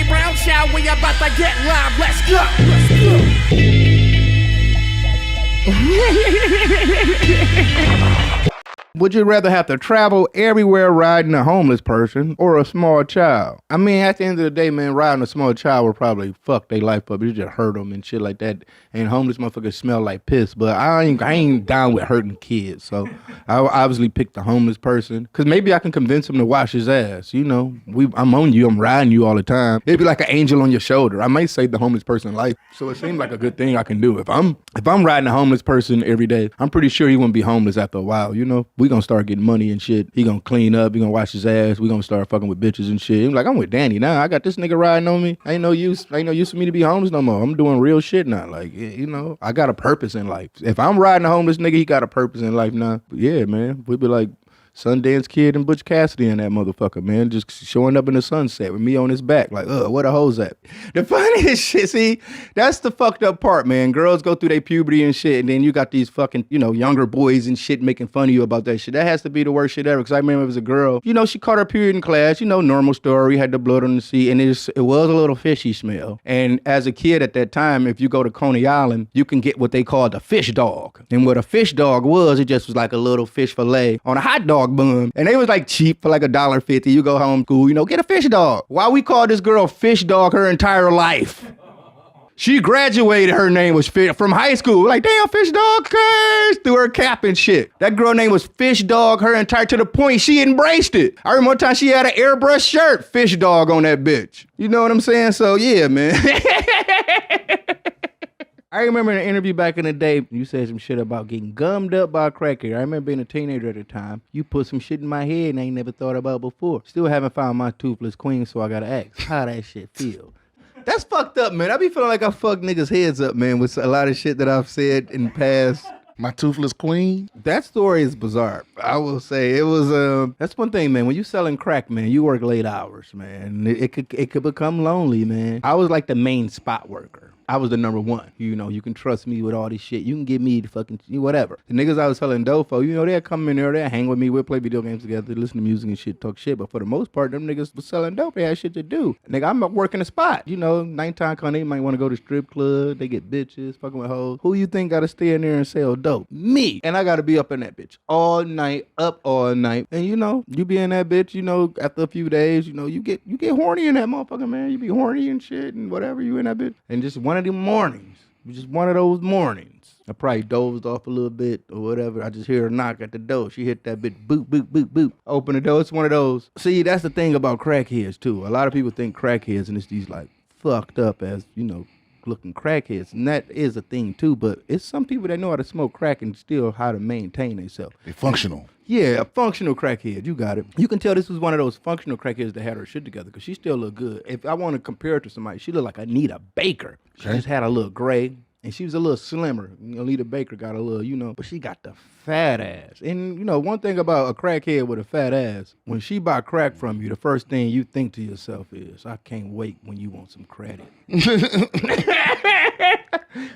Brown show. We about to get live. Let's go. Would you rather have to travel everywhere riding a homeless person or a small child? I mean, at the end of the day, man, riding a small child would probably fuck their life up. You just hurt them and shit like that. And homeless motherfuckers smell like piss. But I ain't down with hurting kids. So I obviously pick the homeless person. Because maybe I can convince him to wash his ass. You know, I'm on you. I'm riding you all the time. It'd be like an angel on your shoulder. I might save the homeless person's life. So it seems like a good thing I can do. If I'm riding a homeless person every day, I'm pretty sure he won't be homeless after a while. You know, we gonna start getting money and shit. He gonna clean up. He gonna wash his ass. We gonna start fucking with bitches and shit. I'm like, I'm with Danny now. I got this nigga riding on me. Ain't no use for me to be homeless no more. I'm doing real shit now. Like, you know, I got a purpose in life. If I'm riding a homeless nigga, he got a purpose in life now. But yeah, man, we'd be like Sundance Kid and Butch Cassidy and that motherfucker, man, just showing up in the sunset with me on his back, like, where the hoes at? The funniest shit, see, that's the fucked up part, man. Girls go through their puberty and shit, and then you got these fucking, you know, younger boys and shit making fun of you about that shit. That has to be the worst shit ever, because I remember it was a girl, you know, she caught her period in class, you know, normal story, had the blood on the seat, and it was a little fishy smell. And as a kid at that time, if you go to Coney Island, you can get what they call the fish dog. And what a fish dog was, it just was like a little fish fillet on a hot dog bun, and they was like cheap for like $1.50. You go home, cool, you know, get a fish dog. Why we call this girl Fish Dog her entire life? She graduated, her name was Fish from high school. Like, damn, Fish Dog, cuz, through her cap and shit. That girl name was Fish Dog her entire, to the point she embraced it. I remember one time she had an airbrush shirt, Fish Dog on that bitch. You know what I'm saying? So yeah, man. I remember in an interview back in the day, you said some shit about getting gummed up by a crackhead. I remember being a teenager at the time. You put some shit in my head and I ain't never thought about before. Still haven't found my toothless queen, so I gotta ask, how that shit feel? That's fucked up, man. I be feeling like I fucked niggas' heads up, man, with a lot of shit that I've said in the past. My toothless queen? That story is bizarre. I will say it was, that's one thing, man. When you selling crack, man, you work late hours, man. It could become lonely, man. I was like the main spot worker. I was the number one. You know, you can trust me with all this shit. You can give me the fucking whatever. The niggas I was selling dough for, you know, they'll come in there, they'll hang with me, we'll play video games together, listen to music and shit, talk shit. But for the most part, them niggas was selling dope. They had shit to do. Nigga, I'm working a spot. You know, nighttime come, they might want to go to strip club. They get bitches, fucking with hoes. Who you think got to stay in there and sell dope? Me. And I got to be up in that bitch all night, up all night. And you know, you be in that bitch, you know, after a few days, you know, you get horny in that motherfucker, man. You be horny and shit and whatever, you in that bitch. And just one of them mornings, just one of those mornings, I probably dozed off a little bit or whatever. I just hear her knock at the door. She hit that bitch, boop, boop, boop, boop. Open the door. It's one of those. See, that's the thing about crackheads, too. A lot of people think crackheads and it's these, like, fucked up as, you know, looking crackheads. And that is a thing, too. But it's some people that know how to smoke crack and still how to maintain themselves. They functional. Yeah, a functional crackhead. You got it. You can tell this was one of those functional crackheads that had her shit together because she still look good. If I want to compare her to somebody, she looked like Anita Baker. She just had a little gray. And she was a little slimmer. Anita Baker got a little, you know, but she got the fat ass. And, you know, one thing about a crackhead with a fat ass, when she buy crack from you, the first thing you think to yourself is, I can't wait when you want some credit.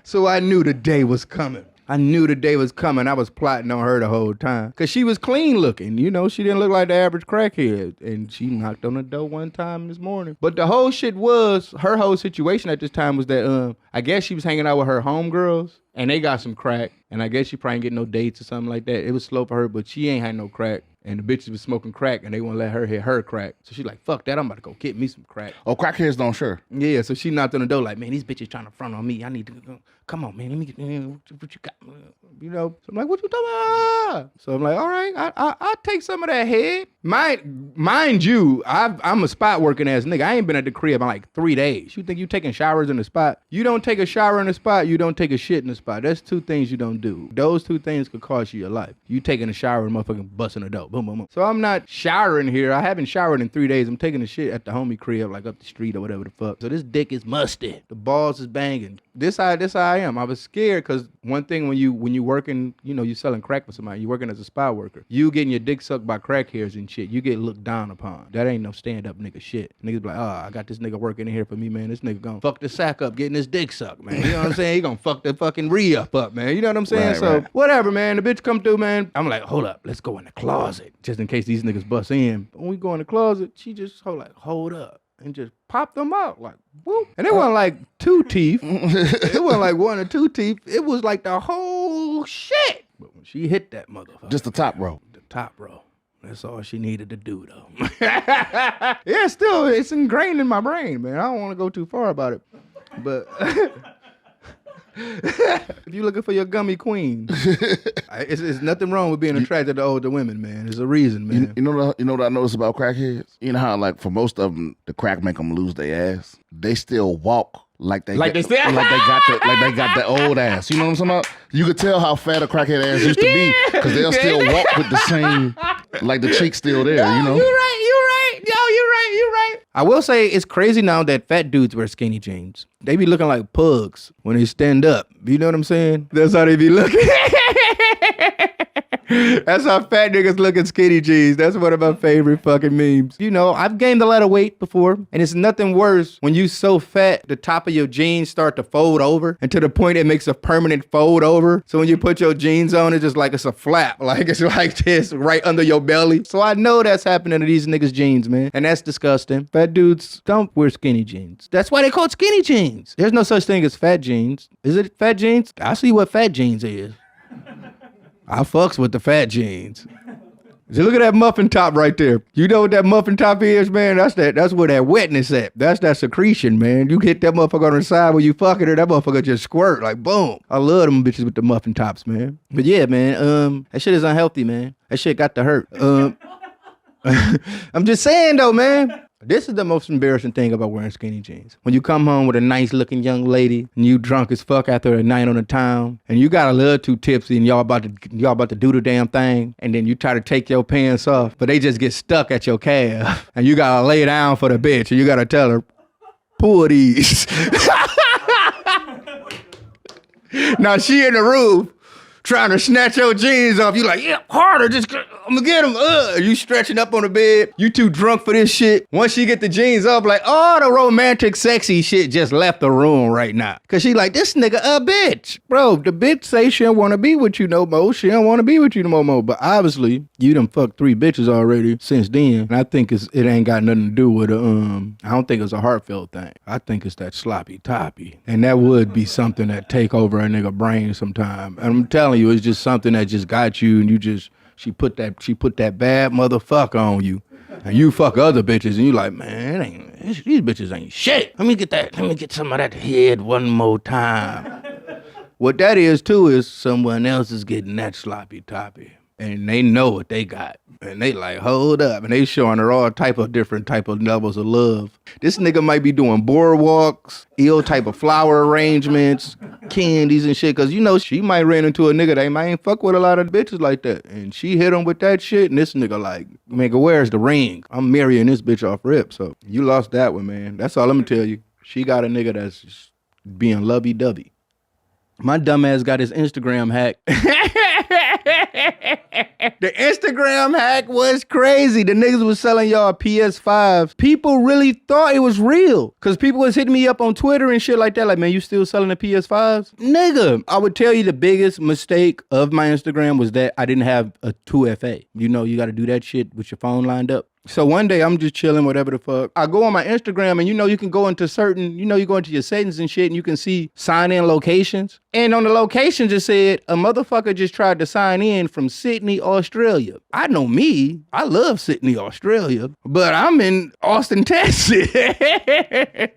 So I knew the day was coming. I knew the day was coming. I was plotting on her the whole time. Because she was clean looking. You know, she didn't look like the average crackhead. And she knocked on the door one time this morning. But the whole shit was, her whole situation at this time was that, I guess she was hanging out with her homegirls. And they got some crack. And I guess she probably ain't getting no dates or something like that. It was slow for her, but she ain't had no crack. And the bitches was smoking crack, and they won't let her hit her crack. So she's like, fuck that, I'm about to go get me some crack. Oh, crackheads don't share. Yeah, so she knocked on the door like, man, these bitches trying to front on me. I need to go. Come on, man, let me get, what you got? You know? So I'm like, what you talking about? So I'm like, all right, I'll take some of that head. Mind you, I'm a spot working ass nigga. I ain't been at the crib in like 3 days. You think you taking showers in the spot? You don't take a shower in the spot, you don't take a shit in the spot. That's two things you don't do. Those two things could cost you your life. You taking a shower and motherfucking busting a dope. Boom, boom, boom. So I'm not showering here. I haven't showered in 3 days. I'm taking a shit at the homie crib, like up the street or whatever the fuck. So this dick is musty. The balls is banging. This how I am. I was scared because one thing when you working, you know, you selling crack for somebody, you working as a spot worker, you getting your dick sucked by crackheads and shit, you get looked down upon. That ain't no stand-up nigga shit. Niggas be like, I got this nigga working in here for me, man. This nigga gonna fuck the sack up getting his dick sucked, man. You know what I'm saying? He gonna fuck the fucking re-up up, man. You know what I'm saying? Right. Whatever, man. The bitch come through, man. I'm like, hold up, let's go in the closet. Just in case these niggas bust in. But when we go in the closet, she just hold up. and just popped them out like whoop. And it wasn't like 2 teeth. It wasn't like 1 or 2 teeth. It was like the whole shit. But when she hit that motherfucker, Just the top row. the top row. That's all she needed to do, though. Yeah, still, it's ingrained in my brain, man. I don't want to go too far about it. But if you're looking for your gummy queen, it's nothing wrong with being attracted to older women, man. There's a reason, man. You know what I notice about crackheads? You know how, like, for most of them, the crack make them lose their ass? They still walk like they got the old ass. You know what I'm talking about? You could tell how fat a crackhead ass used to be because they'll still walk with the same, like the cheek's still there, you know? You're right. You're right. I will say it's crazy now that fat dudes wear skinny jeans. They be looking like pugs when they stand up. You know what I'm saying? That's how they be looking. That's how fat niggas look in skinny jeans. That's one of my favorite fucking memes. You know, I've gained a lot of weight before, and it's nothing worse when you so fat the top of your jeans start to fold over, and to the point it makes a permanent fold over. So when you put your jeans on, it's just like it's a flap. Like it's like this right under your belly. So I know that's happening to these niggas' jeans, man. And that's disgusting. Fat dudes don't wear skinny jeans. That's why they call it skinny jeans. There's no such thing as fat jeans. Is it fat jeans? I see what fat jeans is. I fucks with the fat jeans. Just look at that muffin top right there. You know what that muffin top is, man? That's where that wetness at. That's that secretion, man. You hit that motherfucker on the side when you fucking her, that motherfucker just squirt like boom. I love them bitches with the muffin tops, man. But yeah, man, that shit is unhealthy, man. That shit got to hurt. I'm just saying though, man. This is the most embarrassing thing about wearing skinny jeans. When you come home with a nice looking young lady and you drunk as fuck after a night on the town and you got a little too tipsy and y'all about to do the damn thing and then you try to take your pants off, but they just get stuck at your calf and you gotta lay down for the bitch and you gotta tell her, pull these. Now she in the room trying to snatch your jeans off. You like, yeah, harder, just, I'm gonna get them. You stretching up on the bed. You too drunk for this shit. Once you get the jeans off, like, all the romantic, sexy shit just left the room right now. Cause she like, this nigga a bitch. Bro, the bitch say she don't wanna be with you no more. She don't wanna be with you no more. But obviously, you done fucked 3 bitches already since then. And I think it ain't got nothing to do with I don't think it's a heartfelt thing. I think it's that sloppy toppy. And that would be something that take over a nigga brain sometime. And I'm telling you, it's just something that just got you and you just, she put that bad motherfucker on you. And you fuck other bitches and you like, man, these bitches ain't shit. Let me get some of that head one more time. What that is too is someone else is getting that sloppy toppy. And they know what they got. And they like, hold up. And they showing her all different type of levels of love. This nigga might be doing boardwalks, ill type of flower arrangements, candies and shit. Cause you know, she might run into a nigga that ain't fuck with a lot of bitches like that. And she hit him with that shit. And this nigga like, nigga, where's the ring? I'm marrying this bitch off rip. So you lost that one, man. That's all I'm gonna tell you. She got a nigga that's just being lovey-dovey. My dumb ass got his Instagram hack. The Instagram hack was crazy. The niggas was selling y'all PS5s. People really thought it was real. Cause people was hitting me up on Twitter and shit like that. Like, man, you still selling the PS5s? Nigga, I would tell you the biggest mistake of my Instagram was that I didn't have a 2FA. You know, you gotta do that shit with your phone lined up. So one day I'm just chilling, whatever the fuck. I go on my Instagram and you know you can go into you go into your settings and shit and you can see sign in locations. And on the locations it said a motherfucker just tried to sign in from Sydney, Australia. I know me, I love Sydney, Australia, but I'm in Austin, Texas.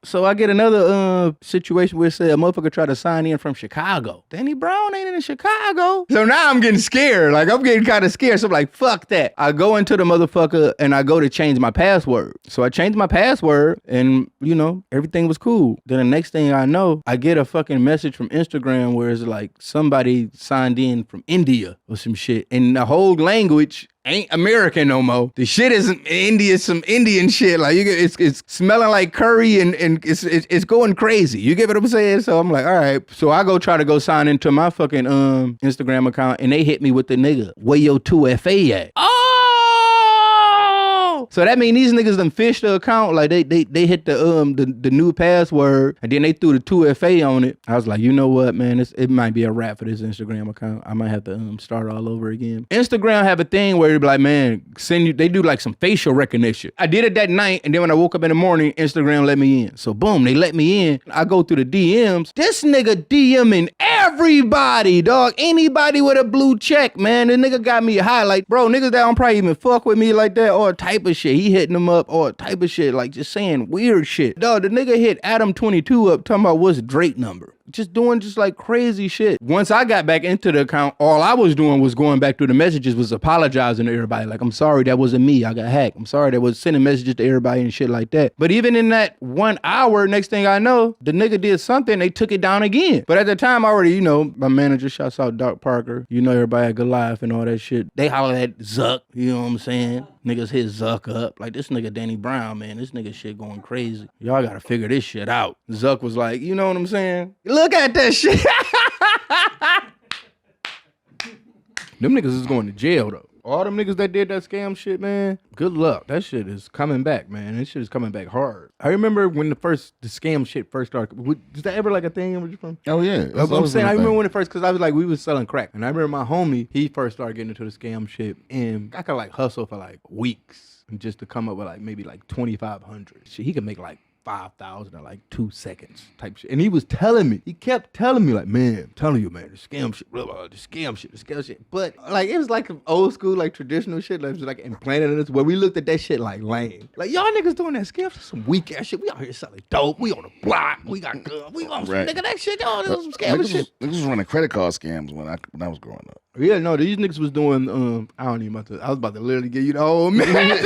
So I get another situation where it said a motherfucker tried to sign in from Chicago. Dannybrown ain't in Chicago. So now I'm getting scared. Like I'm getting kind of scared. So I'm like, fuck that. I go into the motherfucker and I go to change my password. So I changed my password and, you know, everything was cool. Then the next thing I know, I get a fucking message from Instagram where it's like somebody signed in from India or some shit. And the whole language ain't American no more. The shit isn't India, some Indian shit. Like it's smelling like curry and it's going crazy. You get what I'm saying? So I'm like, all right. So I go try to go sign into my fucking Instagram account and they hit me with the nigga, where your 2FA at? Oh! So that mean these niggas done fished the account. Like they hit the new password and then they threw the 2FA on it. I was like, you know what, man? It might be a wrap for this Instagram account. I might have to start all over again. Instagram have a thing where they be like, man, they do like some facial recognition. I did it that night, and then when I woke up in the morning, Instagram let me in. So boom, they let me in. I go through the DMs. This nigga DMing everybody, dog. Anybody with a blue check, man. The nigga got me high. Like, bro, niggas that don't probably even fuck with me like that, or type of shit. He hitting them up, or type of shit, like just saying weird shit. Dog, the nigga hit Adam22 up talking about what's Drake number. Just doing just like crazy shit. Once I got back into the account, all I was doing was going back through the messages, was apologizing to everybody. Like, I'm sorry, that wasn't me. I got hacked. I'm sorry, that was sending messages to everybody and shit like that. But even in that 1 hour, next thing I know, the nigga did something, they took it down again. But at the time, I already, my manager, shouts out Doc Parker, everybody at Goliath and all that shit. They holler at Zuck, you know what I'm saying? Niggas hit Zuck up. Like, this nigga Danny Brown, man, this nigga shit going crazy. Y'all gotta figure this shit out. Zuck was like, you know what I'm saying? Look at that shit. Them niggas is going to jail, though. All them niggas that did that scam shit, man, good luck. That shit is coming back, man. That shit is coming back hard. I remember when the scam shit first started. Was that ever like a thing? Where you from? Oh, yeah. I'm saying, I remember when it first, because I was like, we was selling crack. And I remember my homie, he first started getting into the scam shit. And I could like hustle for like weeks just to come up with like maybe like 2,500. Shit, he could make like 5,000 in like 2 seconds type shit. And he was telling me, he kept telling me like, man, I'm telling you, man, the scam shit, blah, blah, the scam shit. But like, it was like old school, like traditional shit that was like implanted in us, where we looked at that shit like lame. Like, y'all niggas doing that scam shit, some weak ass shit. We out here selling dope. We on the block. We got guns. We on some nigga that shit. Y'all this some scam shit. Niggas was running credit card scams when I was growing up. Yeah, no, these niggas was doing, I was about to literally give you the whole man.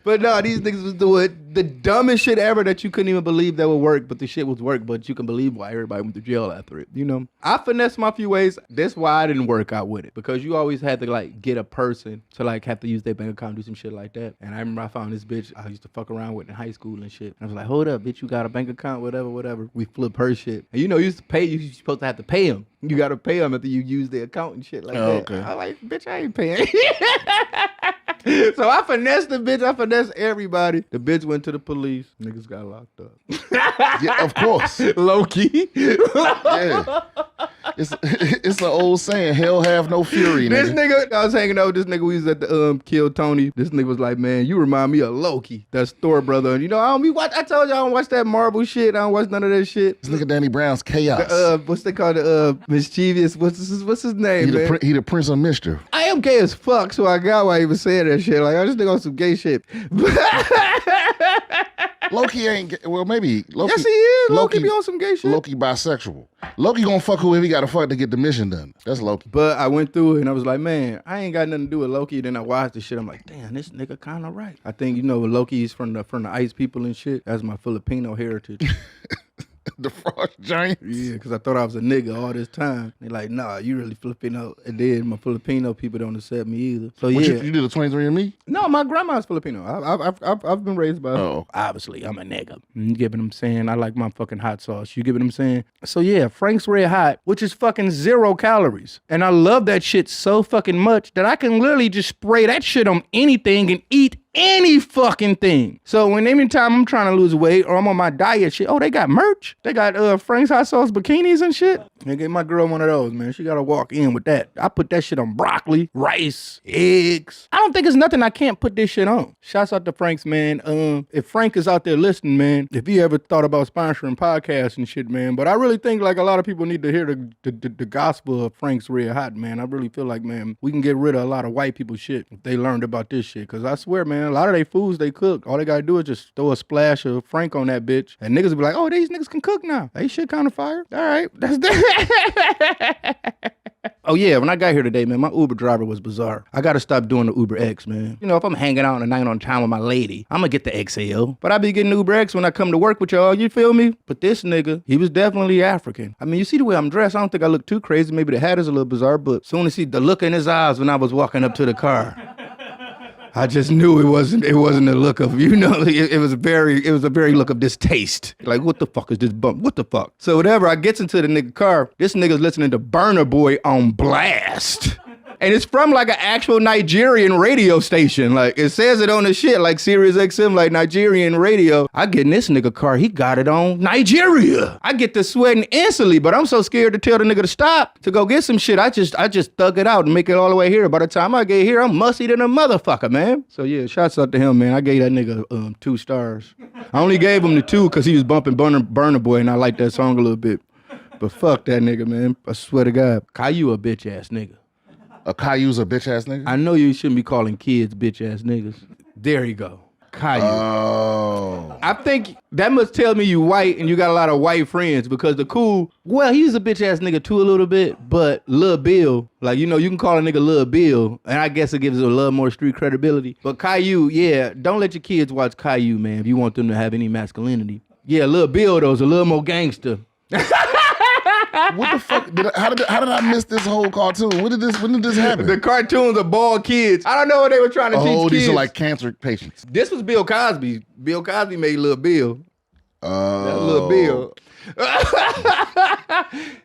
But no, these niggas was doing the dumbest shit ever that you couldn't even believe that would work, but the shit was work, but you can believe why everybody went to jail after it, I finessed my few ways. That's why I didn't work out with it, because you always had to like get a person to like have to use their bank account, do some shit like that. And I remember I found this bitch I used to fuck around with in high school and shit. And I was like, hold up, bitch, you got a bank account, whatever. We flip her shit. And you used to pay, you're supposed to have to pay him. You got to pay them after you use their account and shit like that. Okay. I'm like, bitch, I ain't paying. So I finessed the bitch. I finessed everybody. The bitch went to the police. Niggas got locked up. Yeah, of course. Loki. Yeah. It's an old saying, hell have no fury. This nigga, I was hanging out with this nigga. We was at the Kill Tony. This nigga was like, man, you remind me of Loki. That's Thor brother. And I told you I don't watch that Marvel shit. I don't watch none of that shit. Let's look at Danny Brown's chaos. What's they call the mischievous? What's his name? He the Prince of Mischief. I am gay as fuck, so I got why he was saying that shit. Like, I just think on some gay shit. Loki ain't gay. Well, maybe Loki. Yes, he is. Loki be on some gay shit. Loki bisexual. Loki gonna fuck whoever he gotta fuck to get the mission done. That's Loki. But I went through it and I was like, man, I ain't got nothing to do with Loki. Then I watched the shit. I'm like, damn, this nigga kind of right. I think Loki's from the ice people and shit. That's my Filipino heritage. The Frost Giants? Yeah, because I thought I was a nigga all this time. They like, nah, you really Filipino. And then my Filipino people don't accept me either. So yeah. You did a 23andMe? No, my grandma's Filipino. I've been raised by her. Oh. Obviously, I'm a nigga. You get what I'm saying? I like my fucking hot sauce. You get what I'm saying? So yeah, Frank's Red Hot, which is fucking 0 calories. And I love that shit so fucking much that I can literally just spray that shit on anything and eat any fucking thing. So anytime I'm trying to lose weight or I'm on my diet shit, they got merch. They got Frank's hot sauce bikinis and shit. I get my girl one of those, man. She gotta walk in with that. I put that shit on broccoli, rice, eggs. I don't think it's nothing I can't put this shit on. Shouts out to Frank's, man. If Frank is out there listening, man, if you ever thought about sponsoring podcasts and shit, man, but I really think like a lot of people need to hear the gospel of Frank's Red Hot, man. I really feel like, man, we can get rid of a lot of white people shit if they learned about this shit. Cause I swear, man, a lot of they foods they cook, all they gotta do is just throw a splash of Frank on that bitch, and niggas will be like, oh, these niggas can cook now. They shit kind of fire. All right, that's that. Oh yeah, when I got here today, man, my Uber driver was bizarre. I gotta stop doing the Uber X, man. If I'm hanging out at night on time with my lady, I'm gonna get the XL. But I be getting Uber X when I come to work with y'all, you feel me? But this nigga, he was definitely African. I mean, you see the way I'm dressed, I don't think I look too crazy. Maybe the hat is a little bizarre, but soon as see the look in his eyes when I was walking up to the car, I just knew it wasn't a look of, it was a very look of distaste. Like, what the fuck is this bump? What the fuck? So whatever, I gets into the nigga car, this nigga's listening to Burna Boy on blast. And it's from like an actual Nigerian radio station. Like it says it on the shit, like Sirius XM, like Nigerian radio. I get in this nigga car, he got it on Nigeria. I get to sweating instantly, but I'm so scared to tell the nigga to stop to go get some shit. I just thug it out and make it all the way here. By the time I get here, I'm musty than a motherfucker, man. So yeah, shouts out to him, man. I gave that nigga 2 stars. I only gave him the 2 because he was bumping Burner Boy, and I like that song a little bit. But fuck that nigga, man. I swear to God. Caillou a bitch ass nigga. A Caillou's a bitch ass nigga? I know you shouldn't be calling kids bitch ass niggas. There you go. Caillou. Oh. I think that must tell me you white and you got a lot of white friends because well, he's a bitch ass nigga too a little bit, but Lil Bill, like, you know, you can call a nigga Lil Bill, and I guess it gives it a little more street credibility. But Caillou, yeah, don't let your kids watch Caillou, man, if you want them to have any masculinity. Yeah, Lil Bill, though, is a little more gangster. What the fuck? How did I miss this whole cartoon? When did this happen? The cartoons are bald kids. I don't know what they were trying to teach kids. Oh, these are like cancer patients. This was Bill Cosby. Bill Cosby made Lil Bill. Lil Bill.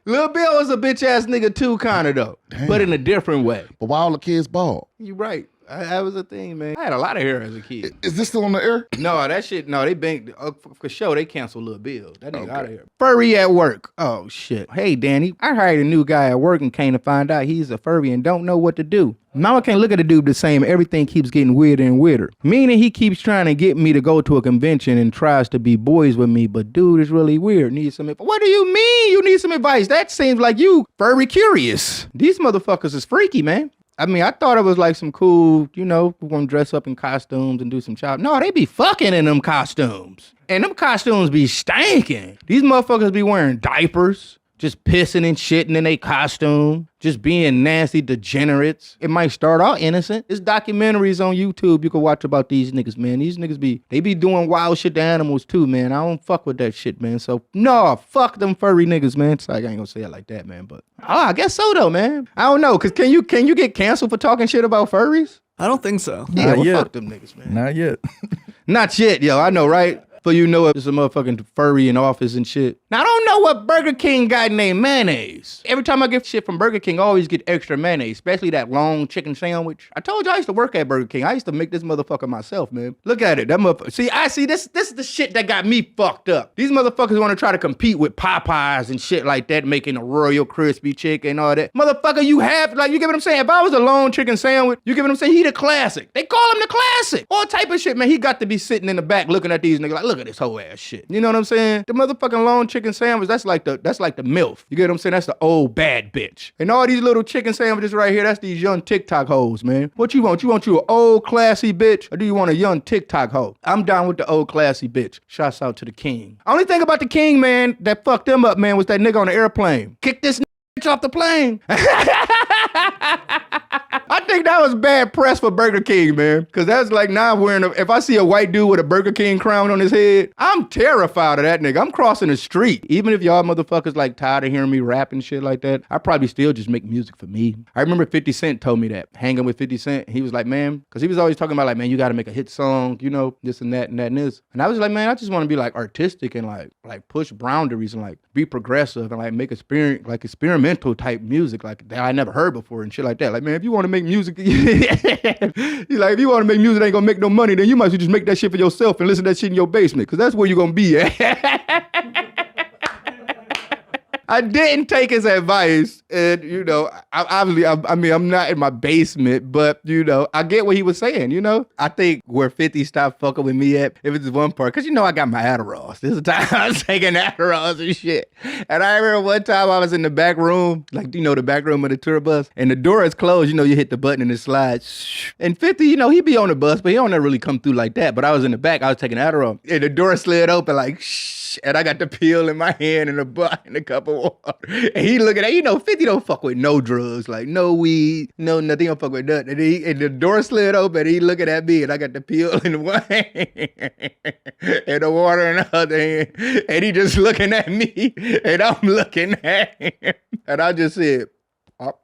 Lil Bill was a bitch ass nigga too, kind of though. Damn. But in a different way. But why all the kids bald? You right. That was a thing, man. I had a lot of hair as a kid. Is this still on the air? No, that shit, no, they banked, for sure, they canceled Lil Bill. That nigga out of here. Furry at work. Oh, shit. Hey, Danny, I hired a new guy at work and came to find out he's a furry and don't know what to do. Mama can't look at the dude the same. Everything keeps getting weirder and weirder. Meaning he keeps trying to get me to go to a convention and tries to be boys with me, but dude is really weird. Need some advice. What do you mean you need some advice? That seems like you furry curious. These motherfuckers is freaky, man. I mean, I thought it was like some cool, you know, we're gonna dress up in costumes and do some chop. No, they be fucking in them costumes. And them costumes be stinking. These motherfuckers be wearing diapers, just pissing and shitting in their costume, just being nasty degenerates. It might start out innocent. There's documentaries on YouTube you can watch about these niggas, man. These niggas they be doing wild shit to animals too, man. I don't fuck with that shit, man. So, no, fuck them furry niggas, man. It's like, I ain't gonna say it like that, man, but I guess so though, man. I don't know, cause can you get canceled for talking shit about furries? I don't think so. Yeah, well, fuck them niggas, man. Not yet. Not yet, yo. I know, right? So you know it's a motherfucking furry in office and shit. Now, I don't know what Burger King got named mayonnaise. Every time I get shit from Burger King, I always get extra mayonnaise, especially that long chicken sandwich. I told you I used to work at Burger King. I used to make this motherfucker myself, man. Look at it. That motherfucker. See, this is the shit that got me fucked up. These motherfuckers want to try to compete with Popeyes and shit like that, making a Royal Crispy chicken and all that. Motherfucker, you get what I'm saying? If I was a long chicken sandwich, you get what I'm saying? He the classic. They call him the classic. All type of shit, man. He got to be sitting in the back looking at these niggas like, look at this whole ass shit. You know what I'm saying? The motherfucking long chicken sandwich, that's like the MILF. You get what I'm saying? That's the old bad bitch. And all these little chicken sandwiches right here, that's these young TikTok hoes, man. What you want? You want you an old classy bitch, or do you want a young TikTok hoe? I'm down with the old classy bitch. Shouts out to the king. Only thing about the king, man, that fucked them up, man, was that nigga on the airplane. Kick this bitch off the plane. I think that was bad press for Burger King, man. Because that's like now if I see a white dude with a Burger King crown on his head, I'm terrified of that nigga. I'm crossing the street. Even if y'all motherfuckers like tired of hearing me rap and shit like that, I probably still just make music for me. I remember 50 Cent told me that. Hanging with 50 Cent, he was like, man, because he was always talking about like, man, you got to make a hit song, you know, this and that and that and this. And I was like, man, I just want to be like artistic and like push boundaries and like be progressive and like make experimental type music like that I never heard before and shit like that. Like, man, if you want to make music, if you want to make music that ain't gonna make no money, then you might as well just make that shit for yourself and listen to that shit in your basement, because that's where you're gonna be at. I didn't take his advice, and you know, I'm not in my basement, but you know, I get what he was saying. You know, I think where 50 stopped fucking with me at, if it's one part, because you know I got my Adderalls. This is the time I was taking Adderalls and shit. And I remember one time I was in the back room, like you know, the back room of the tour bus, and the door is closed. You know, you hit the button and it slides. And 50, you know, he be on the bus, but he don't ever really come through like that. But I was in the back, I was taking Adderall, and the door slid open like shh. And I got the pill in my hand and a cup of water. And he looking at, you know, 50 don't fuck with no drugs, like no weed, no nothing, he don't fuck with nothing. And the door slid open, and he looking at me, and I got the pill in one hand and the water in the other hand. And he just looking at me, and I'm looking at him. And I just said, oh.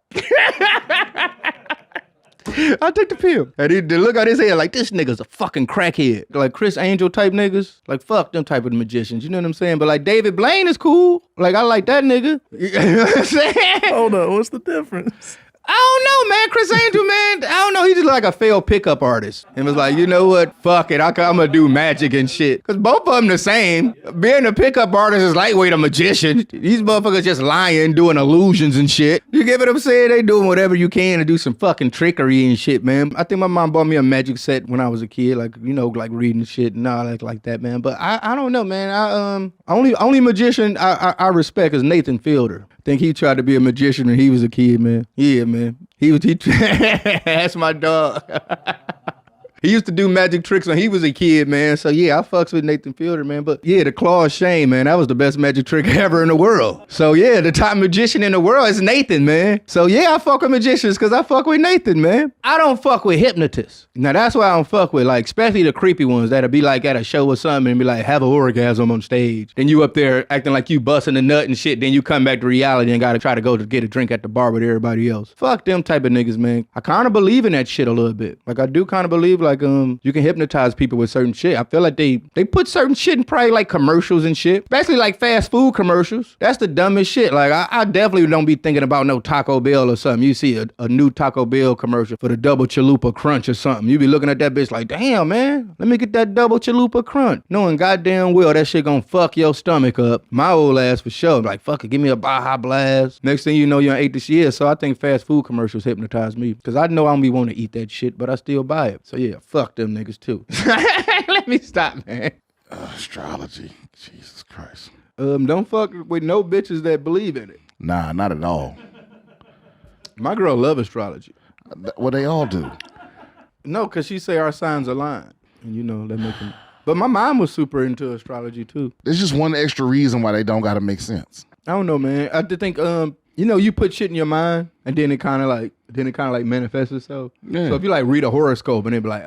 I took the pill. And he look at his head like, this nigga's a fucking crackhead. Like Chris Angel type niggas. Like, fuck them type of magicians. You know what I'm saying? But like David Blaine is cool. Like, I like that nigga. You know what I'm saying? Hold on, what's the difference? I don't know, man. Chris Angel, man. I don't know. He's just like a failed pickup artist. And was like, you know what? Fuck it. I'm going to do magic and shit. Because both of them the same. Being a pickup artist is lightweight a magician. These motherfuckers just lying, doing illusions and shit. You get what I'm saying? They doing whatever you can to do some fucking trickery and shit, man. I think my mom bought me a magic set when I was a kid. Like, you know, like reading shit and all like that, man. But I don't know, man. Only magician I respect is Nathan Fielder. Think he tried to be a magician when he was a kid, man. Yeah, man. He that's my dog. He used to do magic tricks when he was a kid, man. So yeah, I fucks with Nathan Fielder, man. But yeah, the claw of shame, man, that was the best magic trick ever in the world. So yeah, the top magician in the world is Nathan, man. So yeah, I fuck with magicians because I fuck with Nathan, man. I don't fuck with hypnotists. Now that's why I don't fuck with, like, especially the creepy ones that'll be like at a show or something and be like, have an orgasm on stage. Then you up there acting like you busting a nut and shit. Then you come back to reality and gotta try to go to get a drink at the bar with everybody else. Fuck them type of niggas, man. I kind of believe in that shit a little bit. Like I do kind of believe like you can hypnotize people with certain shit. I feel like they put certain shit in probably like commercials and shit, especially like fast food commercials. That's the dumbest shit. Like I definitely don't be thinking about no Taco Bell or something. You see a new Taco Bell commercial for the double chalupa crunch or something. You be looking at that bitch like, damn, man, let me get that double chalupa crunch. Knowing goddamn well that shit gonna fuck your stomach up. My old ass for sure. Like, fuck it, give me a Baja Blast. Next thing you know, you done ate the shit. So I think fast food commercials hypnotize me because I know I don't be wanting to eat that shit, but I still buy it. So yeah, fuck them niggas too. Let me stop, man. Astrology. Jesus Christ. Don't fuck with no bitches that believe in it. Nah, not at all. My girl love astrology. Well, they all do. No, because she say our signs align. And you know, that make them... But my mom was super into astrology too. There's just one extra reason why they don't gotta make sense. I don't know, man. I just think, you know, you put shit in your mind and then it kind of like manifests itself. Yeah. So if you like read a horoscope and they be like,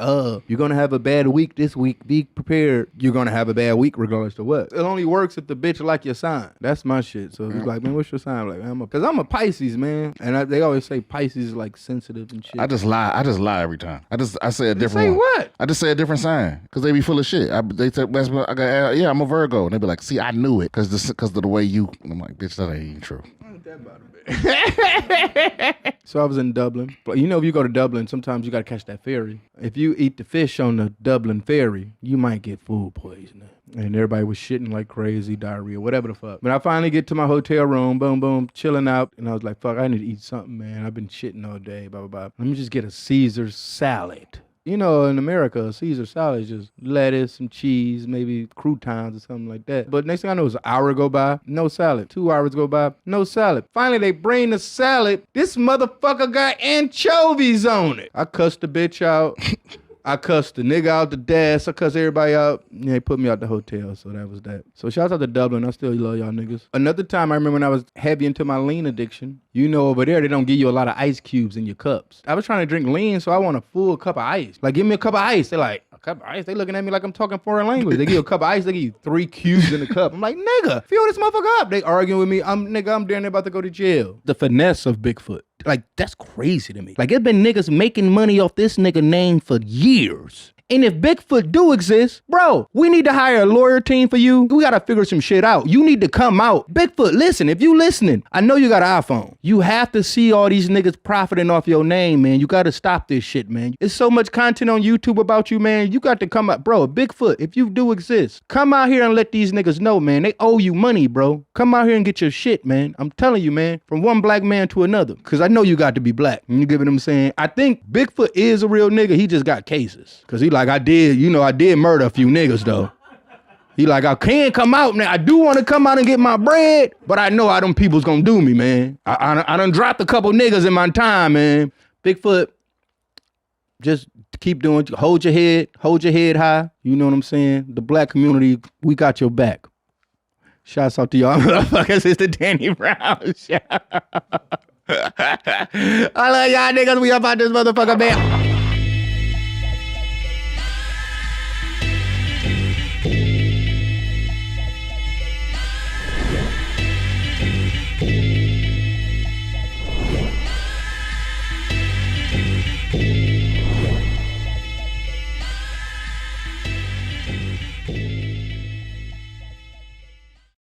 you're going to have a bad week this week, be prepared. You're going to have a bad week regardless of what. It only works if the bitch like your sign. That's my shit. So if you're like, man, what's your sign? Like, because I'm a Pisces, man. And they always say Pisces is like sensitive and shit. I just lie every time. I say a different one. What? I just say a different sign because they be full of shit. They say, yeah, I'm a Virgo. And they be like, see, I knew it because of the way you. And I'm like, bitch, that ain't even true. So I was in Dublin. But you know, if you go to Dublin, sometimes you got to catch that ferry. If you eat the fish on the Dublin ferry, you might get food poisoning. And everybody was shitting like crazy, diarrhea, whatever the fuck. But I finally get to my hotel room, boom, boom, chilling out. And I was like, fuck, I need to eat something, man. I've been shitting all day, blah, blah, blah. Let me just get a Caesar salad. You know, in America, a Caesar salad is just lettuce, some cheese, maybe croutons or something like that. But next thing I know, is an hour go by, no salad. 2 hours go by, no salad. Finally, they bring the salad. This motherfucker got anchovies on it. I cussed the bitch out. I cussed the nigga out the desk. I cussed everybody out. Yeah, they put me out the hotel, so that was that. So shout out to Dublin. I still love y'all niggas. Another time, I remember when I was heavy into my lean addiction. You know, over there, they don't give you a lot of ice cubes in your cups. I was trying to drink lean, so I want a full cup of ice. Like, give me a cup of ice. They're like, a cup of ice? They looking at me like I'm talking foreign language. They give you a cup of ice. They give you 3 cubes in the cup. I'm like, nigga, fill this motherfucker up. They arguing with me. I'm damn near about to go to jail. The finesse of Bigfoot. Like, that's crazy to me. Like, it's been niggas making money off this nigga name for years. And if Bigfoot do exist, bro, we need to hire a lawyer team for you. We got to figure some shit out. You need to come out. Bigfoot, listen, if you listening, I know you got an iPhone. You have to see all these niggas profiting off your name, man. You got to stop this shit, man. There's so much content on YouTube about you, man. You got to come out. Bro, Bigfoot, if you do exist, come out here and let these niggas know, man. They owe you money, bro. Come out here and get your shit, man. I'm telling you, man, from one black man to another. Because I know you got to be black. And you get what I'm saying? I think Bigfoot is a real nigga. He just got cases. Because he like, I did murder a few niggas though. He like, I can't come out now. I do want to come out and get my bread, but I know how them people's gonna do me, man. I done dropped a couple niggas in my time, man. Bigfoot, just keep doing, hold your head high. You know what I'm saying? The black community, we got your back. Shouts out to y'all motherfuckers. It's the Danny Brown Show. I love y'all niggas. We about this motherfucker, man.